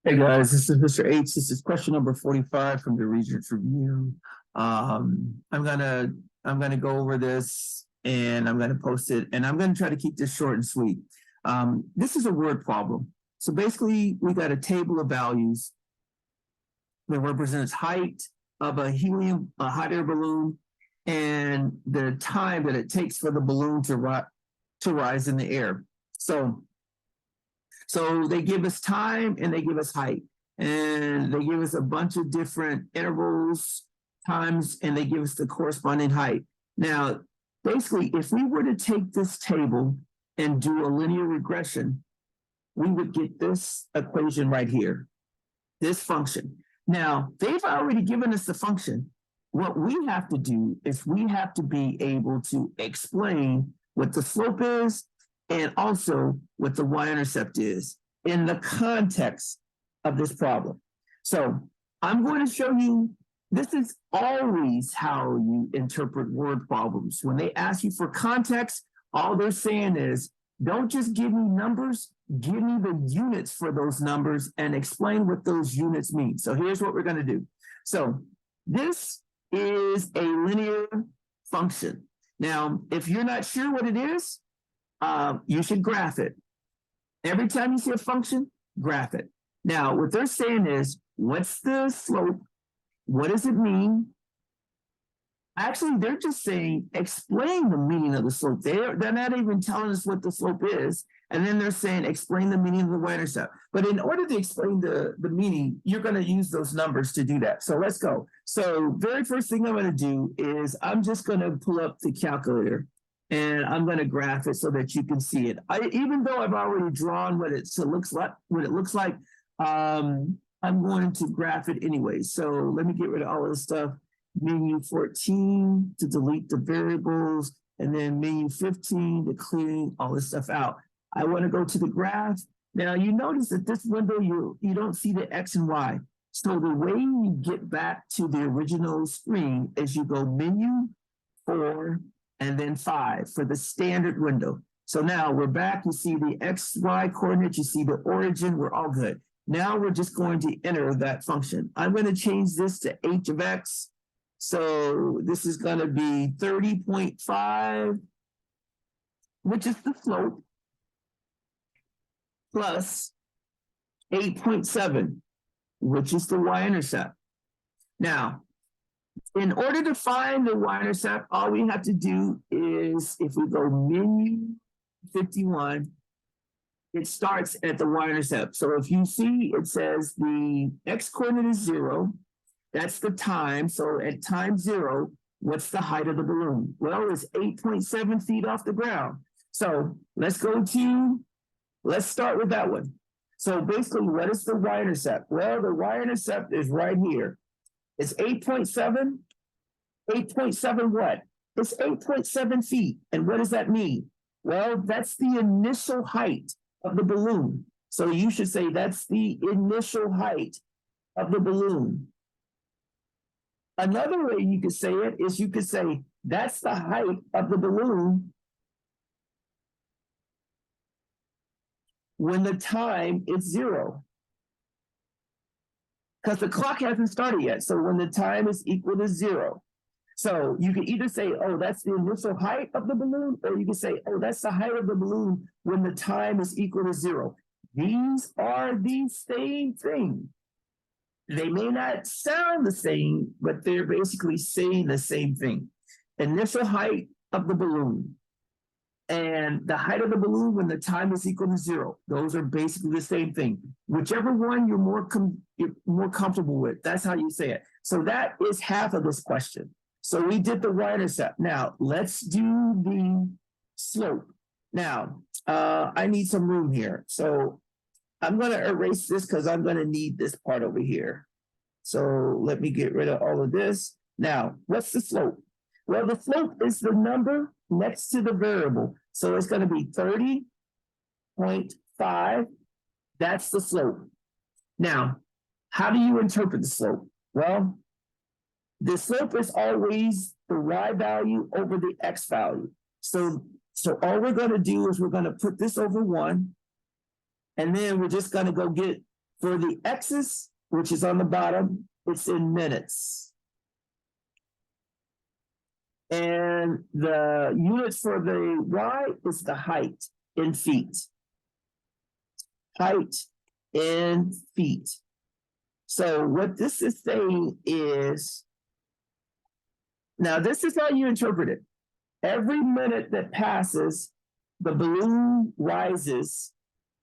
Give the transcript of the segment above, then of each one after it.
Hey guys, this is Mr. H. This is question number 45 from the Regents review. I'm gonna go over this and I'm gonna post it, and I'm gonna try to keep this short and sweet. This is a word problem. So basically, we got a table of values that represents height of a hot air balloon, and the time that it takes for the balloon to rise in the air. So they give us time and they give us height, and they give us a bunch of different intervals, times, and they give us the corresponding height. Now, basically, if we were to take this table and do a linear regression, we would get this equation right here, this function. Now, they've already given us the function. What we have to do is we have to be able to explain what the slope is and also what the y-intercept is in the context of this problem. So I'm going to show you, this is always how you interpret word problems. When they ask you for context, all they're saying is, don't just give me numbers, give me the units for those numbers and explain what those units mean. So here's what we're going to do. So this is a linear function. Now, if you're not sure what it is, you should graph it. Every time you see a function, graph it. Now, what they're saying is, what's the slope? What does it mean? Actually, they're just saying, explain the meaning of the slope. They're not even telling us what the slope is. And then they're saying, explain the meaning of the y-intercept. But in order to explain the meaning, you're going to use those numbers to do that. So let's go. So very first thing I'm going to do is I'm just going to pull up the calculator, and I'm going to graph it so that you can see it. Even though I've already drawn what it looks like, I'm going to graph it anyway. So let me get rid of all of this stuff. Menu 14 to delete the variables, and then menu 15 to clean all this stuff out. I want to go to the graph. Now you notice that this window, you don't see the X and Y. So the way you get back to the original screen is you go menu 4 and then 5 for the standard window. So now we're back. You see the X, Y coordinates, you see the origin, we're all good. Now we're just going to enter that function. I'm going to change this to h of x. So this is going to be 30.5, which is the slope, plus 8.7, which is the y-intercept. Now, in order to find the y-intercept, all we have to do is, if we go menu 51, it starts at the y-intercept. So if you see, it says the x-coordinate is 0. That's the time. So at time 0, what's the height of the balloon? Well, it's 8.7 feet off the ground. So let's start with that one. So basically, what is the y-intercept? Well, the y-intercept is right here. It's 8.7. 8.7 what? It's 8.7 feet. And what does that mean? Well, that's the initial height of the balloon. So you should say that's the initial height of the balloon. Another way you could say it is you could say that's the height of the balloon when the time is 0. Because the clock hasn't started yet. So when the time is equal to 0. So you can either say, oh, that's the initial height of the balloon, or you can say, oh, that's the height of the balloon when the time is equal to 0. These are the same thing. They may not sound the same, but they're basically saying the same thing. Initial height of the balloon and the height of the balloon when the time is equal to 0. Those are basically the same thing. Whichever one you're more comfortable with, that's how you say it. So that is half of this question. So we did the y-intercept. Now let's do the slope. Now I need some room here. So I'm going to erase this because I'm going to need this part over here. So let me get rid of all of this. Now, what's the slope? Well, the slope is the number next to the variable. So it's going to be 30.5. That's the slope. Now, how do you interpret the slope? Well, the slope is always the y value over the x value. So all we're going to do is we're going to put this over 1. And then we're just going to go get For the x's, which is on the bottom, it's in minutes. And the unit for the y is the height in feet. Height in feet. So what this is saying is, now this is how you interpret it. Every minute that passes, the balloon rises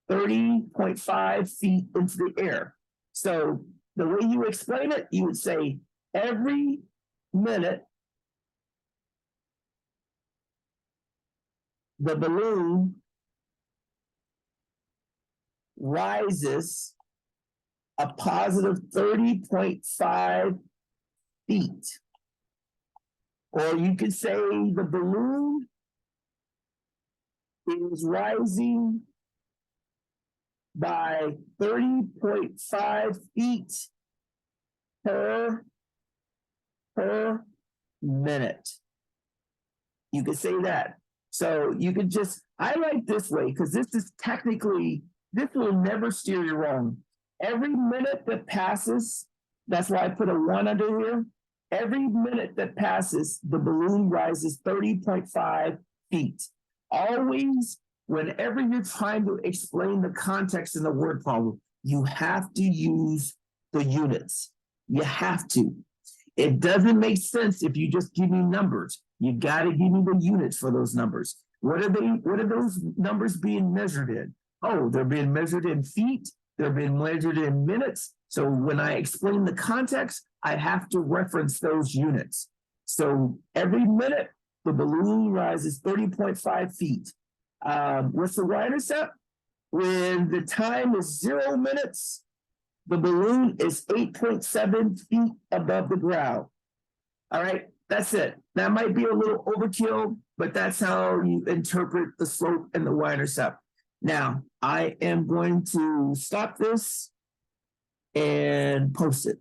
30.5 feet into the air. So the way you explain it, you would say every minute the balloon rises a positive 30.5 feet. Or you could say the balloon is rising by 30.5 feet per minute. You could say that. So you could just, I like this way because this is technically, this will never steer you wrong. Every minute that passes, that's why I put a 1 under here. Every minute that passes, the balloon rises 30.5 feet. Always, whenever you're trying to explain the context in the word problem, you have to use the units. You have to. It doesn't make sense if you just give me numbers. You got to give me the units for those numbers. What are those numbers being measured in? Oh, they're being measured in feet. They're being measured in minutes. So when I explain the context, I have to reference those units. So every minute, the balloon rises 30.5 feet. What's the Y-intercept? When the time is 0 minutes, the balloon is 8.7 feet above the ground. All right, that's it. That might be a little overkill, but that's how you interpret the slope and the Y-intercept. Now, I am going to stop this and post it.